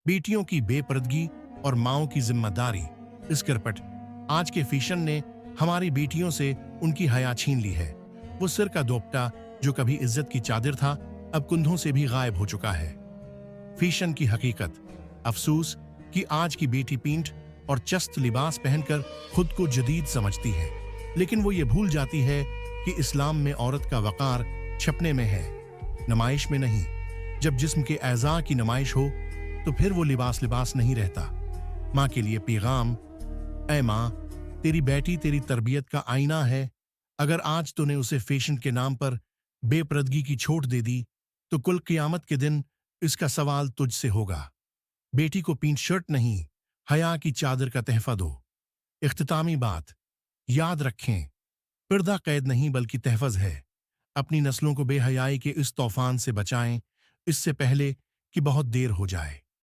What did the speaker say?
बेटियों की बेपर्दगी और माओं की जिम्मेदारी। इस करपट आज के फैशन ने हमारी बेटियों से उनकी हया छीन ली है। वो सिर का दोपटा जो कभी इज्जत की चादर था, अब कुंधों से भी गायब हो चुका है। फैशन की हकीकत। अफसोस कि आज की बेटी पींट और चस्त लिबास पहनकर खुद को जदीद समझती है, लेकिन वो ये भूल जाती है कि इस्लाम में औरत का वकार छपने में है, नुमाइश में नहीं। जब जिस्म के एज़ा की नुमाइश हो तो फिर वो लिबास लिबास नहीं रहता। माँ के लिए पैगाम। ऐ माँ, तेरी बेटी तेरी तरबियत का आईना है। अगर आज तूने उसे फैशन के नाम पर बेपर्दगी की छूट दे दी तो कुल क़ियामत के दिन इसका सवाल तुझसे होगा। बेटी को पींट शर्ट नहीं, हया की चादर का तहफा दो। इख्तितामी बात। याद रखें, पर्दा कैद नहीं बल्कि तहफ़्ज़ है। अपनी नस्लों को बेहयाई के इस तूफान से बचाएं, इससे पहले कि बहुत देर हो जाए।